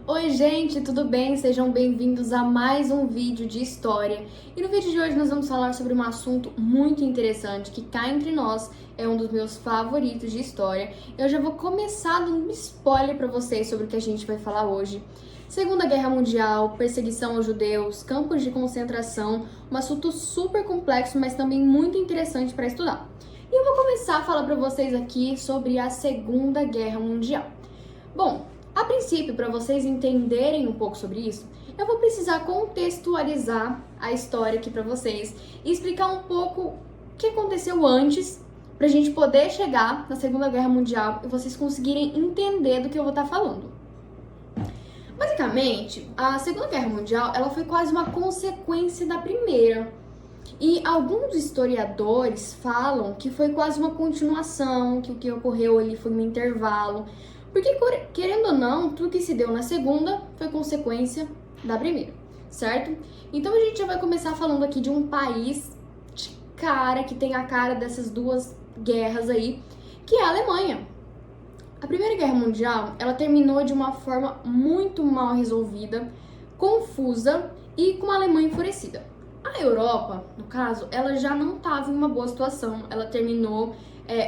Oi gente, tudo bem? Sejam bem-vindos a mais um vídeo de história. E no vídeo de hoje nós vamos falar sobre um assunto muito interessante que cá entre nós é um dos meus favoritos de história. Eu já vou começar dando um spoiler para vocês sobre o que a gente vai falar hoje. Segunda Guerra Mundial, perseguição aos judeus, campos de concentração, um assunto super complexo, mas também muito interessante para estudar. E eu vou começar a falar para vocês aqui sobre a Segunda Guerra Mundial. Bom, a princípio, para vocês entenderem um pouco sobre isso, eu vou precisar contextualizar a história aqui para vocês e explicar um pouco o que aconteceu antes, para a gente poder chegar na Segunda Guerra Mundial e vocês conseguirem entender do que eu vou estar falando. Basicamente, a Segunda Guerra Mundial ela foi quase uma consequência da Primeira. E alguns historiadores falam que foi quase uma continuação, que o que ocorreu ali foi um intervalo. Porque, querendo ou não, tudo que se deu na segunda foi consequência da primeira, certo? Então a gente já vai começar falando aqui de um país de cara, que tem a cara dessas duas guerras aí, que é a Alemanha. A Primeira Guerra Mundial, ela terminou de uma forma muito mal resolvida, confusa e com a Alemanha enfurecida. A Europa, no caso, ela já não estava em uma boa situação, ela terminou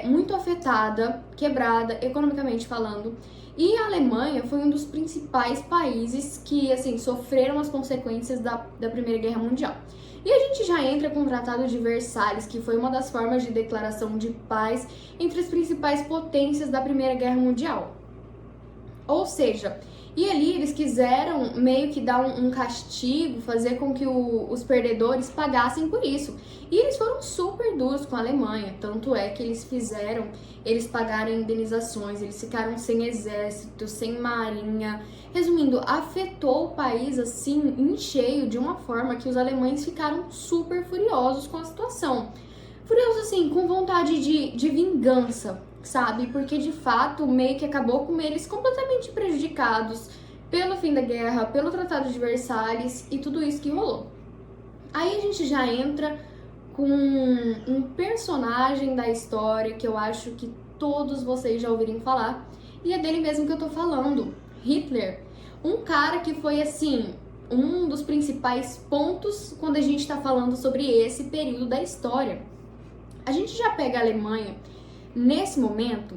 muito afetada, quebrada, economicamente falando, e a Alemanha foi um dos principais países que, assim, sofreram as consequências da Primeira Guerra Mundial. E a gente já entra com o Tratado de Versalhes, que foi uma das formas de declaração de paz entre as principais potências da Primeira Guerra Mundial. Ou seja, e ali eles quiseram meio que dar um castigo, fazer com que os perdedores pagassem por isso. E eles foram super duros com a Alemanha, tanto é que eles pagaram indenizações, eles ficaram sem exército, sem marinha. Resumindo, afetou o país assim em cheio de uma forma que os alemães ficaram super furiosos com a situação. Furiosos assim, com vontade de vingança, sabe? Porque de fato meio que acabou com eles completamente prejudicados pelo fim da guerra, pelo Tratado de Versalhes e tudo isso que rolou. Aí a gente já entra com um personagem da história que eu acho que todos vocês já ouviram falar, e é dele mesmo que eu tô falando, Hitler. Um cara que foi assim, um dos principais pontos quando a gente tá falando sobre esse período da história. A gente já pega a Alemanha nesse momento,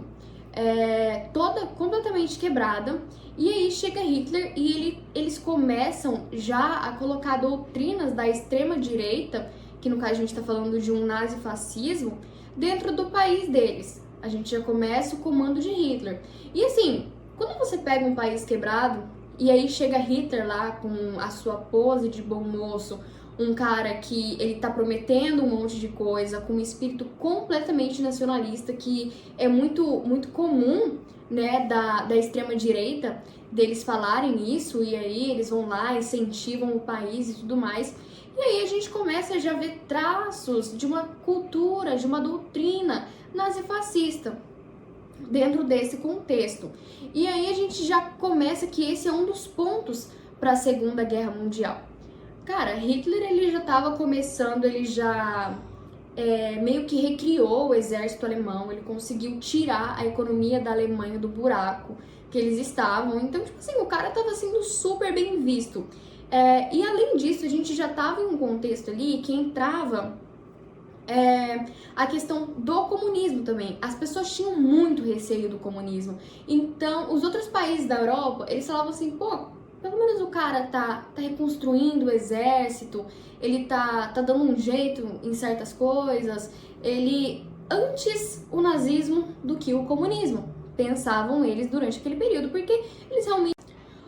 toda completamente quebrada, e aí chega Hitler e eles começam já a colocar doutrinas da extrema-direita, que no caso a gente está falando de um nazifascismo, dentro do país deles. A gente já começa o comando de Hitler. E assim, quando você pega um país quebrado, e aí chega Hitler lá com a sua pose de bom moço, um cara que ele tá prometendo um monte de coisa, com um espírito completamente nacionalista, que é muito, muito comum, né, da extrema-direita, deles falarem isso, e aí eles vão lá, incentivam o país e tudo mais. E aí a gente começa a já ver traços de uma cultura, de uma doutrina nazifascista dentro desse contexto. E aí a gente já começa que esse é um dos pontos para a Segunda Guerra Mundial. Cara, Hitler ele já estava começando, ele já meio que recriou o exército alemão, ele conseguiu tirar a economia da Alemanha do buraco que eles estavam. Então, tipo assim, o cara estava sendo super bem visto. E além disso, a gente já estava em um contexto ali que entrava a questão do comunismo também. As pessoas tinham muito receio do comunismo. Então, os outros países da Europa, eles falavam assim, pô, pelo menos o cara tá reconstruindo o exército, ele tá dando um jeito em certas coisas, antes o nazismo do que o comunismo, pensavam eles durante aquele período, porque eles realmente...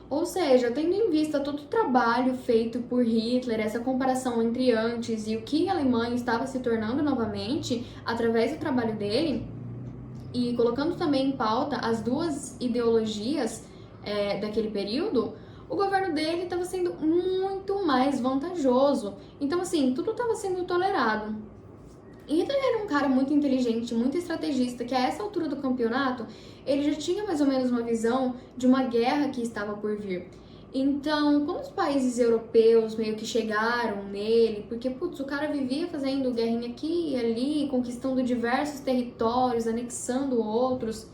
Ou seja, tendo em vista todo o trabalho feito por Hitler, essa comparação entre antes e o que a Alemanha estava se tornando novamente, através do trabalho dele, e colocando também em pauta as duas ideologias daquele período, o governo dele estava sendo muito mais vantajoso. Então, assim, tudo estava sendo tolerado. E Hitler era um cara muito inteligente, muito estrategista, que a essa altura do campeonato, ele já tinha mais ou menos uma visão de uma guerra que estava por vir. Então, quando os países europeus meio que chegaram nele, porque, putz, o cara vivia fazendo guerrinha aqui e ali, conquistando diversos territórios, anexando outros,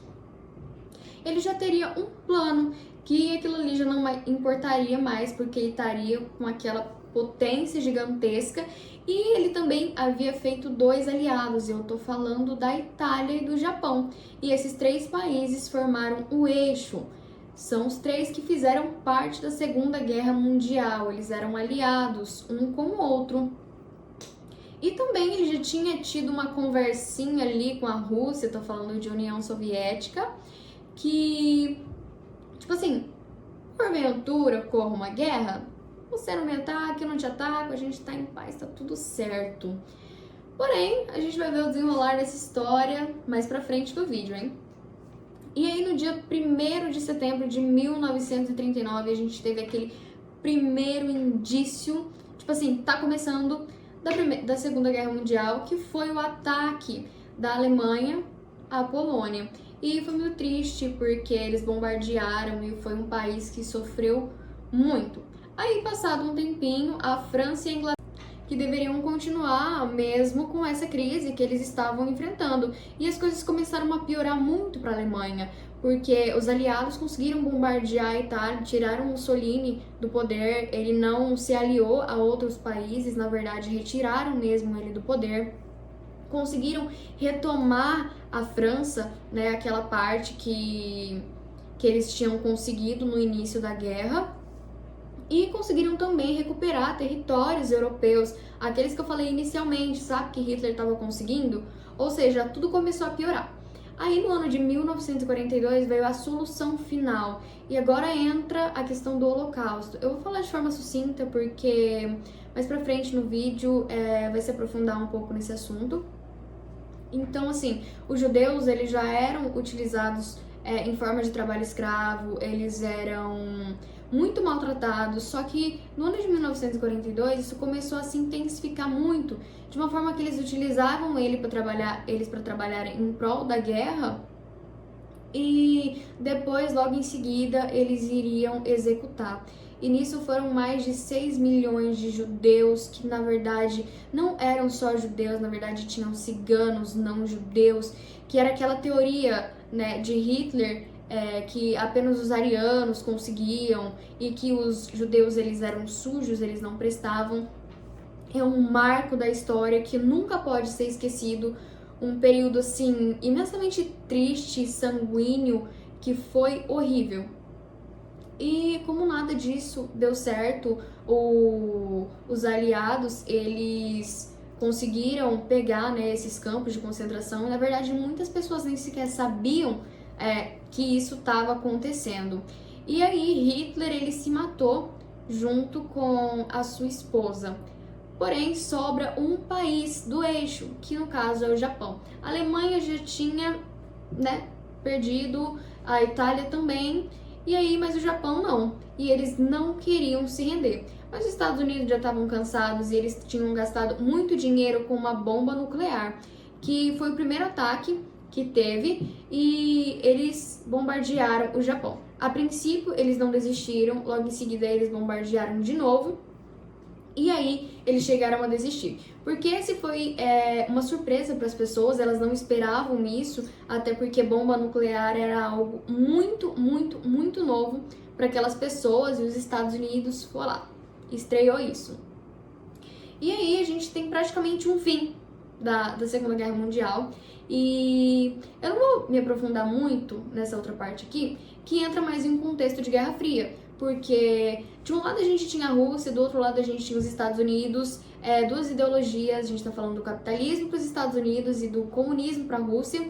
ele já teria um plano, que aquilo ali já não importaria mais, porque ele estaria com aquela potência gigantesca, e ele também havia feito 2 aliados, eu tô falando da Itália e do Japão, e esses 3 países formaram o eixo. São os 3 que fizeram parte da Segunda Guerra Mundial, eles eram aliados um com o outro. E também ele já tinha tido uma conversinha ali com a Rússia, tô falando de União Soviética, que, tipo assim, porventura ocorra uma guerra, você não me ataca, eu não te ataco, a gente tá em paz, tá tudo certo. Porém, a gente vai ver o desenrolar dessa história mais pra frente do vídeo, hein? E aí, no dia 1º de setembro de 1939, a gente teve aquele primeiro indício, tipo assim, tá começando da Segunda Guerra Mundial, que foi o ataque da Alemanha à Polônia. E foi muito triste porque eles bombardearam e foi um país que sofreu muito. Aí, passado um tempinho, a França e a Inglaterra, que deveriam continuar mesmo com essa crise que eles estavam enfrentando. E as coisas começaram a piorar muito para a Alemanha, porque os aliados conseguiram bombardear a Itália, tiraram Mussolini do poder, ele não se aliou a outros países, na verdade retiraram mesmo ele do poder. Conseguiram retomar a França, né, aquela parte que eles tinham conseguido no início da guerra, e conseguiram também recuperar territórios europeus, aqueles que eu falei inicialmente, sabe, que Hitler estava conseguindo? Ou seja, tudo começou a piorar. Aí no ano de 1942 veio a solução final, e agora entra a questão do Holocausto. Eu vou falar de forma sucinta porque mais pra frente no vídeo vai se aprofundar um pouco nesse assunto. Então, assim, os judeus, eles já eram utilizados em forma de trabalho escravo, eles eram muito maltratados, só que no ano de 1942 isso começou a se intensificar muito, de uma forma que eles utilizavam eles para trabalhar em prol da guerra, e depois, logo em seguida, eles iriam executar. E nisso foram mais de 6 milhões de judeus, que na verdade não eram só judeus, na verdade tinham ciganos não judeus, que era aquela teoria, né, de Hitler, que apenas os arianos conseguiam e que os judeus eles eram sujos, eles não prestavam. É um marco da história que nunca pode ser esquecido, um período assim imensamente triste, sanguíneo, que foi horrível. E como nada disso deu certo, os aliados, eles conseguiram pegar, né, esses campos de concentração. Na verdade, muitas pessoas nem sequer sabiam que isso estava acontecendo. E aí Hitler ele se matou junto com a sua esposa. Porém, sobra um país do eixo, que no caso é o Japão. A Alemanha já tinha, né, perdido, a Itália também, e aí, mas o Japão não. E eles não queriam se render. Mas os Estados Unidos já estavam cansados e eles tinham gastado muito dinheiro com uma bomba nuclear, que foi o primeiro ataque que teve, e eles bombardearam o Japão. A princípio, eles não desistiram, logo em seguida eles bombardearam de novo, e aí eles chegaram a desistir. Porque esse foi uma surpresa para as pessoas, elas não esperavam isso, até porque bomba nuclear era algo muito, muito, muito novo para aquelas pessoas, e os Estados Unidos foi lá, estreou isso. E aí a gente tem praticamente um fim da Segunda Guerra Mundial, e eu não vou me aprofundar muito nessa outra parte aqui, que entra mais em um contexto de Guerra Fria, porque de um lado a gente tinha a Rússia, do outro lado a gente tinha os Estados Unidos, duas ideologias, a gente tá falando do capitalismo para os Estados Unidos e do comunismo para a Rússia,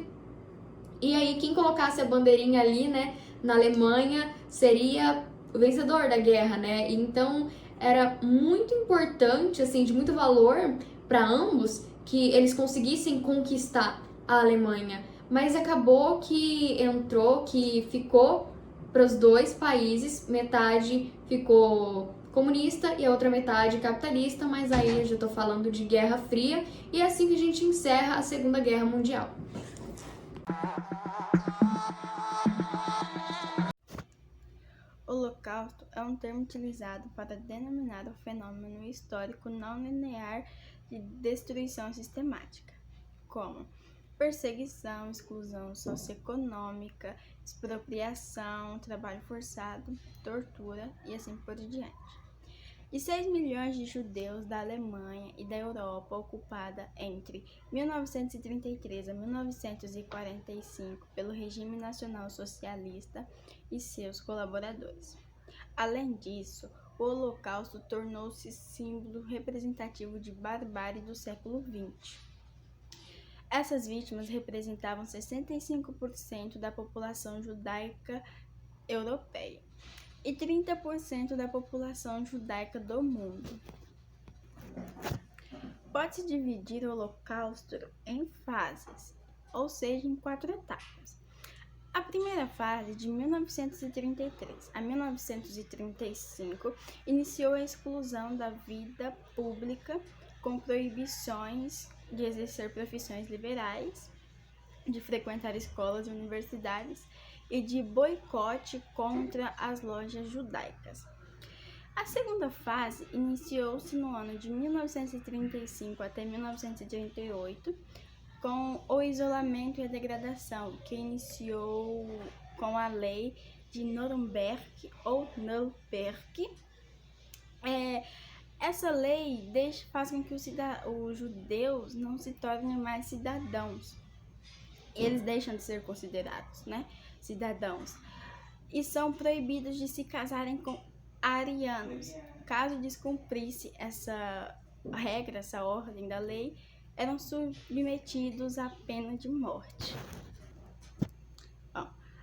e aí quem colocasse a bandeirinha ali, né, na Alemanha, seria o vencedor da guerra, né, então era muito importante, assim, de muito valor para ambos, que eles conseguissem conquistar a Alemanha, mas acabou que ficou para os dois países, metade ficou comunista e a outra metade capitalista, mas aí eu já tô falando de Guerra Fria, e é assim que a gente encerra a Segunda Guerra Mundial. Holocausto é um termo utilizado para denominar o fenômeno histórico não linear de destruição sistemática, como perseguição, exclusão socioeconômica, expropriação, trabalho forçado, tortura e assim por diante. E 6 milhões de judeus da Alemanha e da Europa ocupada entre 1933 a 1945 pelo regime nacional socialista e seus colaboradores. Além disso, o Holocausto tornou-se símbolo representativo de barbárie do século XX. Essas vítimas representavam 65% da população judaica europeia e 30% da população judaica do mundo. Pode-se dividir o Holocausto em fases, ou seja, em 4 etapas. A primeira fase, de 1933 a 1935, iniciou a exclusão da vida pública com proibições de exercer profissões liberais, de frequentar escolas e universidades e de boicote contra as lojas judaicas. A segunda fase iniciou-se no ano de 1935 até 1938, com o isolamento e a degradação, que iniciou com a lei de Nuremberg ou Nuremberg. Essa lei faz com que os judeus não se tornem mais cidadãos. Eles deixam de ser considerados, cidadãos. E são proibidos de se casarem com arianos. Caso descumprisse essa regra, essa ordem da lei, eram submetidos à pena de morte.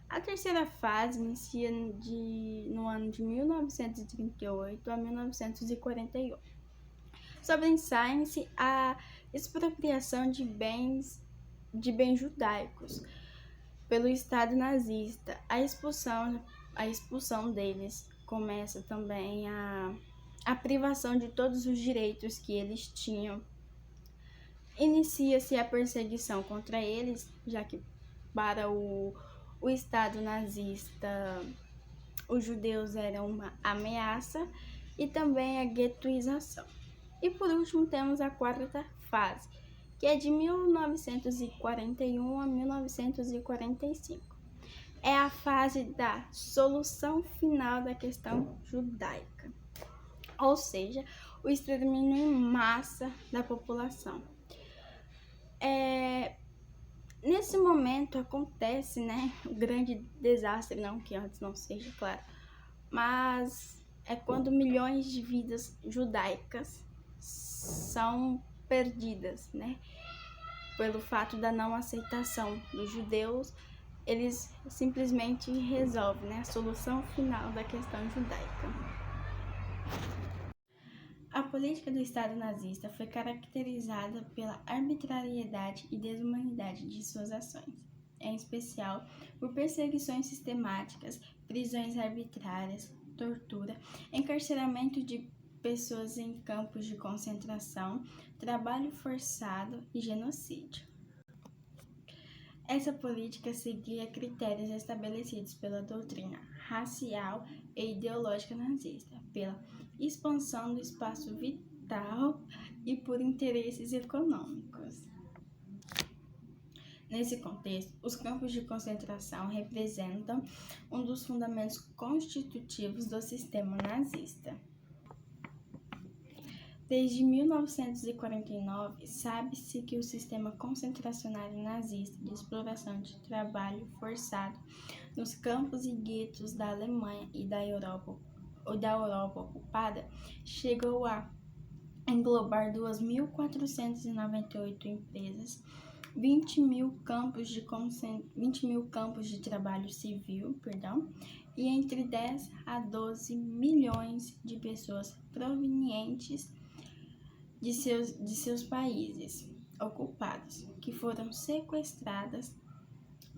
A terceira fase inicia no ano de 1938 a 1941. Sobressai-se a expropriação de bens judaicos pelo Estado nazista. A expulsão deles. Começa também a privação de todos os direitos que eles tinham. Inicia-se a perseguição contra eles, já que para o Estado nazista os judeus eram uma ameaça, e também a guetoização. E por último temos a quarta fase, que é de 1941 a 1945. É a fase da solução final da questão judaica, ou seja, o extermínio em massa da população. Nesse momento acontece, o grande desastre, não que antes não seja, claro, mas é quando milhões de vidas judaicas são perdidas, pelo fato da não aceitação dos judeus. Eles simplesmente resolvem, a solução final da questão judaica. A política do Estado nazista foi caracterizada pela arbitrariedade e desumanidade de suas ações, em especial por perseguições sistemáticas, prisões arbitrárias, tortura, encarceramento de pessoas em campos de concentração, trabalho forçado e genocídio. Essa política seguia critérios estabelecidos pela doutrina racial e ideológica nazista, pela expansão do espaço vital e por interesses econômicos. Nesse contexto, os campos de concentração representam um dos fundamentos constitutivos do sistema nazista. Desde 1949, sabe-se que o sistema concentracionário nazista de exploração de trabalho forçado nos campos e guetos da Alemanha e da Europa ocupada chegou a englobar 2.498 empresas, 20 mil campos de trabalho civil, e entre 10 a 12 milhões de pessoas provenientes de seus países ocupados, que foram sequestradas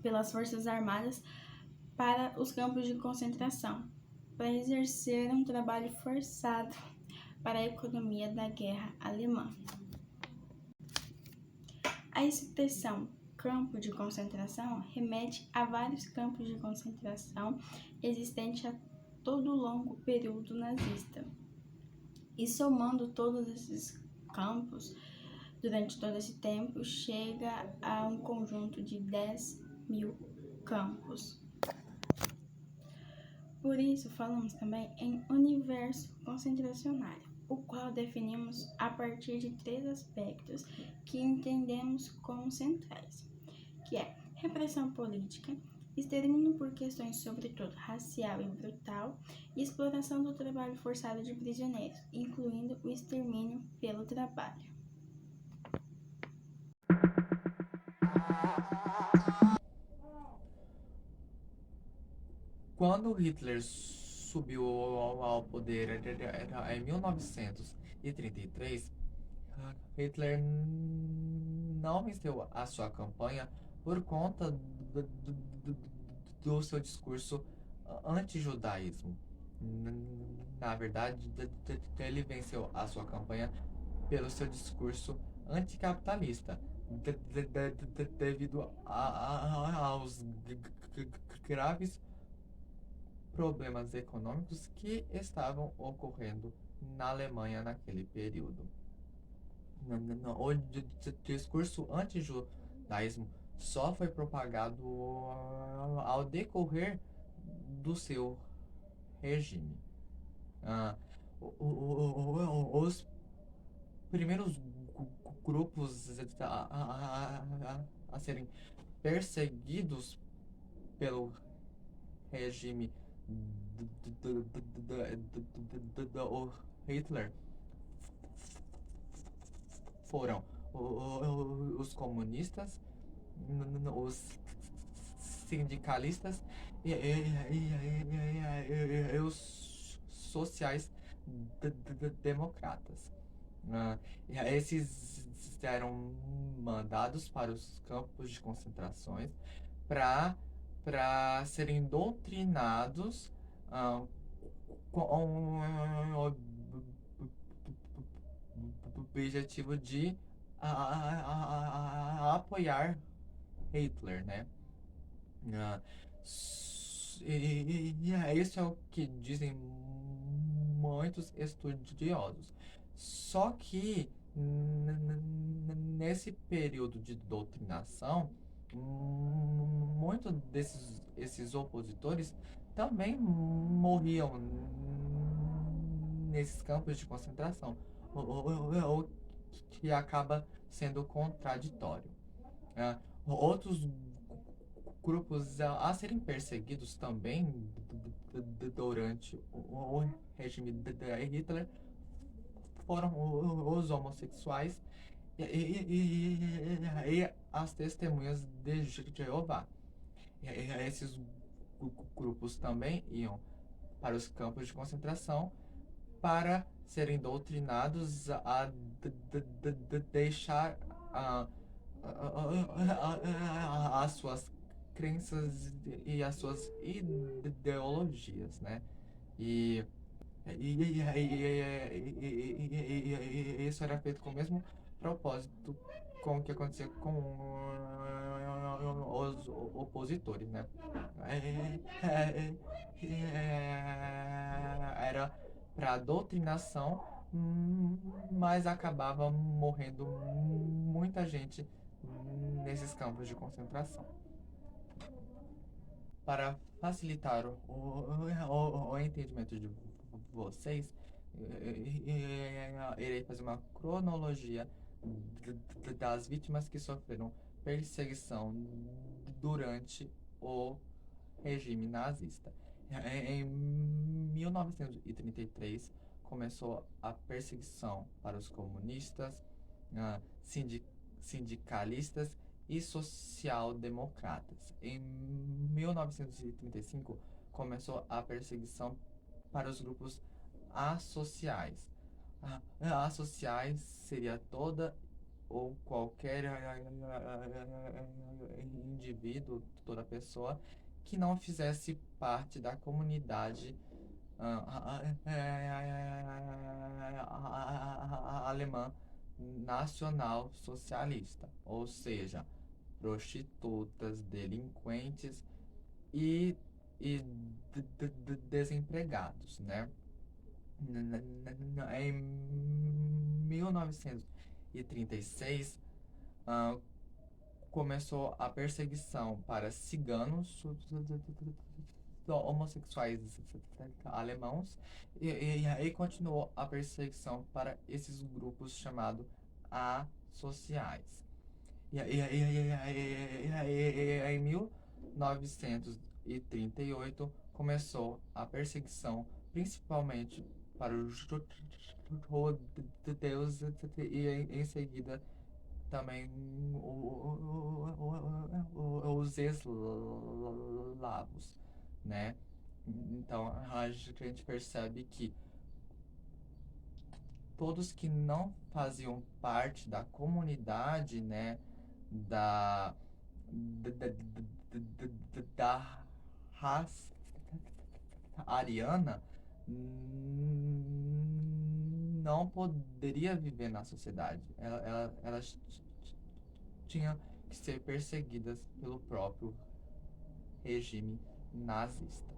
pelas Forças Armadas para os campos de concentração, para exercer um trabalho forçado para a economia da guerra alemã. A expressão campo de concentração remete a vários campos de concentração existentes a todo o longo período nazista. E somando todos esses campos, durante todo esse tempo, chega a um conjunto de 10.000 campos. Por isso, falamos também em universo concentracionário, o qual definimos a partir de 3 aspectos que entendemos como centrais, que é repressão política, extermínio por questões sobretudo racial e brutal, e exploração do trabalho forçado de prisioneiros, incluindo o extermínio pelo trabalho. Quando Hitler subiu ao poder em 1933, Hitler não venceu a sua campanha por conta do seu discurso anti-judaísmo. Na verdade, ele venceu a sua campanha pelo seu discurso anticapitalista, devido aos graves problemas econômicos que estavam ocorrendo na Alemanha naquele período. O discurso anti-judaísmo só foi propagado ao decorrer do seu regime. Ah, os primeiros grupos a serem perseguidos pelo regime do Hitler foram os comunistas, os sindicalistas e os sociais democratas. Esses eram mandados para os campos de concentrações para serem doutrinados com o objetivo de apoiar Hitler, né? Ah, isso é o que dizem muitos estudiosos. Só que nesse período de doutrinação, muitos esses opositores também morriam nesses campos de concentração, o que acaba sendo contraditório. Outros grupos a serem perseguidos também durante o regime de Hitler foram os homossexuais e as testemunhas de Jeová. Esses grupos também iam para os campos de concentração para serem doutrinados a deixar as suas crenças e as suas ideologias, né? E isso era feito com o mesmo propósito com o que acontecia com os opositores, né? Era para doutrinação, mas acabava morrendo muita gente nesses campos de concentração. Para facilitar o entendimento de vocês, irei fazer uma cronologia das vítimas que sofreram perseguição durante o regime nazista. Em 1933, começou a perseguição para os comunistas, sindicalistas e social-democratas. Em 1935, começou a perseguição para os grupos associais. Associais seria toda ou qualquer indivíduo, toda pessoa que não fizesse parte da comunidade alemã nacional socialista, ou seja, prostitutas, delinquentes e desempregados, né? Em 1935, 1936, ah, começou a perseguição para ciganos, homossexuais alemãos, e aí continuou a perseguição para esses grupos chamados associais. Em 1938 começou a perseguição, principalmente para os judeus e em seguida também os eslavos, né? Então a gente percebe que todos que não faziam parte da comunidade, né, da, da raça ariana, não poderia viver na sociedade. Elas tinham que ser perseguidas pelo próprio regime nazista.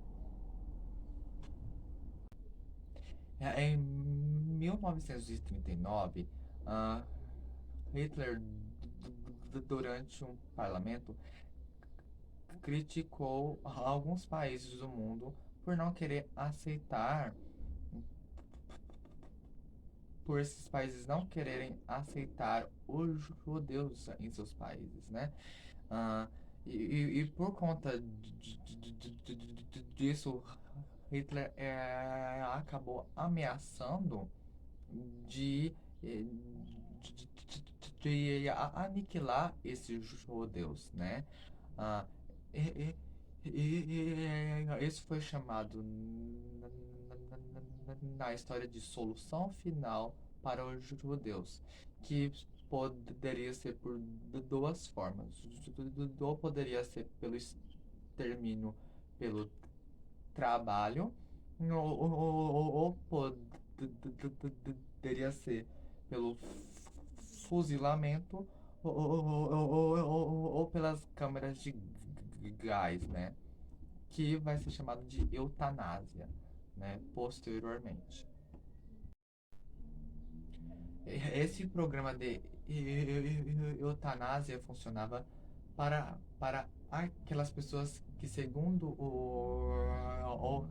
Em 1939, Hitler, durante um parlamento, criticou alguns países do mundo por não querer aceitar, por esses países não quererem aceitar os judeus em seus países, né? Ah, e por conta disso, Hitler acabou ameaçando de, aniquilar esses judeus, né? Ah, e, isso foi chamado na história de solução final para os judeus, que poderia ser por duas formas. Ou poderia ser pelo extermínio pelo trabalho, ou poderia ser pelo fuzilamento, ou pelas câmeras de gás, né? Que vai ser chamado de eutanásia, né? Posteriormente. Esse programa de eutanásia funcionava para aquelas pessoas que, segundo o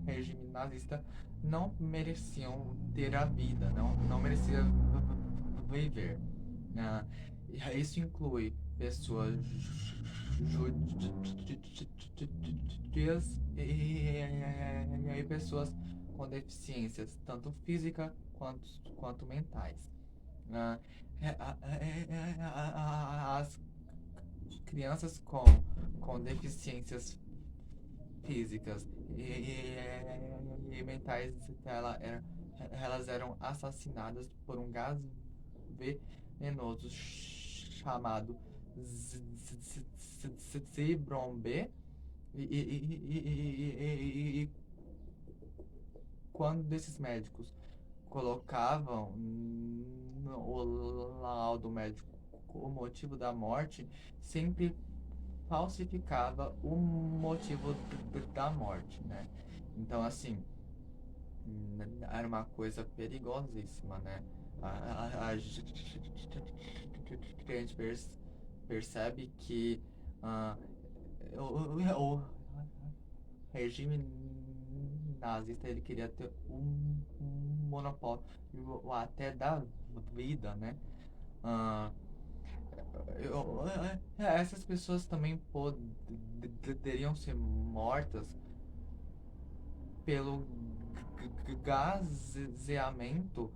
regime nazista, não mereciam ter a vida, não mereciam viver. Isso inclui pessoas judias e pessoas com deficiências, tanto física quanto mentais. Ah, As crianças com deficiências físicas e mentais, elas eram assassinadas por um gás venenoso chamado Zimbron B. E quando esses médicos colocavam no laudo médico o motivo da morte, sempre falsificava o motivo da morte, né? Então, assim, era uma coisa perigosíssima, né? A gente percebe que o regime nazista, ele queria ter um monopólio até da vida, né? Ah, Essas pessoas também poderiam ser mortas pelo gaseamento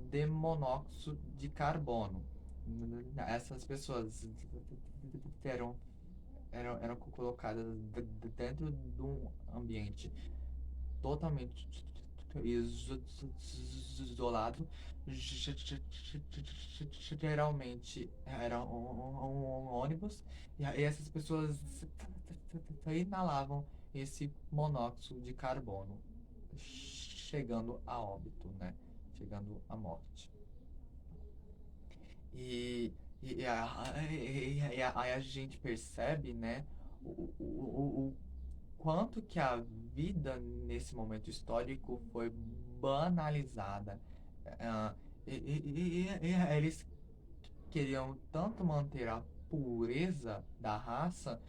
de monóxido de carbono. Essas pessoas eram colocadas dentro de um ambiente totalmente isolado. Geralmente era um ônibus, e aí essas pessoas inalavam esse monóxido de carbono, chegando a óbito, né? Chegando à morte. Aí a gente percebe, né, o quanto que a vida nesse momento histórico foi banalizada. Eles queriam tanto manter a pureza da raça,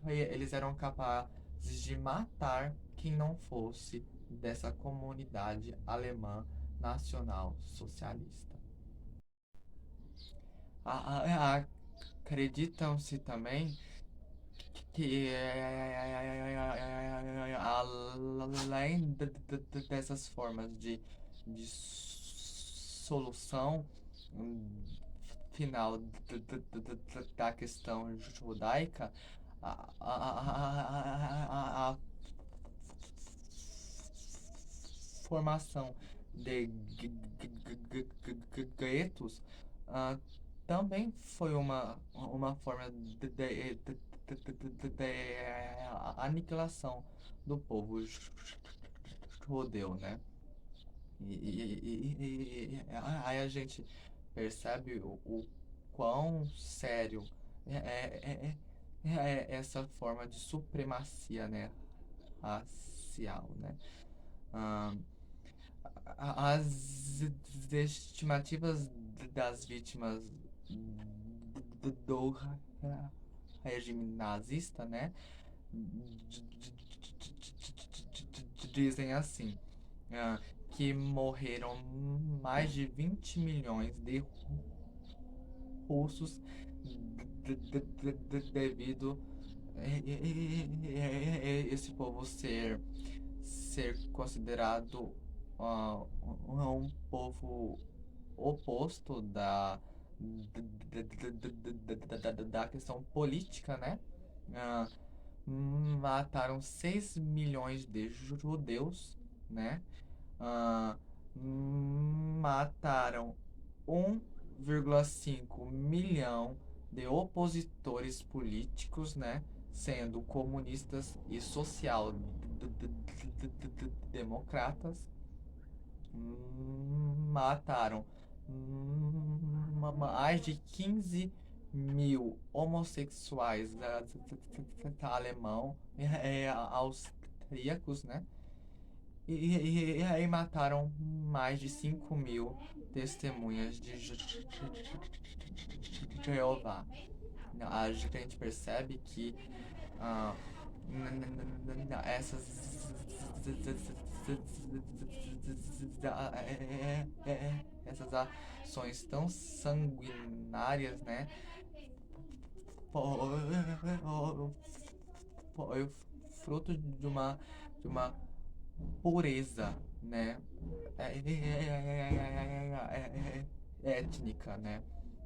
eles eram capazes de matar quem não fosse dessa comunidade alemã nacional socialista. Acreditam-se também que além dessas formas de solução final da questão judaica, a formação de guetos também foi uma forma de aniquilação do povo judeu, né? Aí a gente percebe o quão sério é essa forma de supremacia, né, racial, né? Ah, as estimativas das vítimas do regime nazista, né, dizem assim, que morreram mais de 20 milhões de russos devido esse povo ser considerado um povo oposto da questão política, né? Ah, Mataram 6 milhões de judeus, né? Ah, Mataram 1,5 milhão de opositores políticos, né? Sendo comunistas e social-democratas. Mataram mais de 15 mil homossexuais alemão, austríacos, né? E aí mataram mais de 5 mil testemunhas de Jeová. A gente percebe que essas essas ações tão sanguinárias, né, foi fruto de uma pureza, né, étnica, né,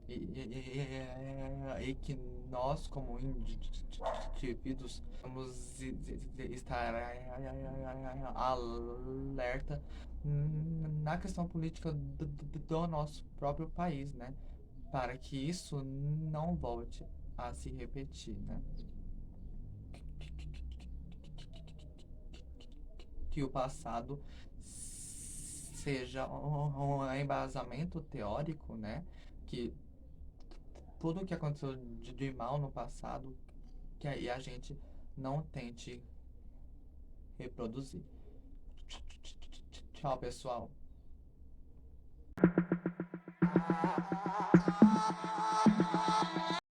e que nós, como indivíduos, vamos estar alerta na questão política do nosso próprio país, né, para que isso não volte a se repetir, né. Que o passado seja um embasamento teórico, né? Que tudo o que aconteceu de mal no passado, que aí a gente não tente reproduzir. Tchau, pessoal.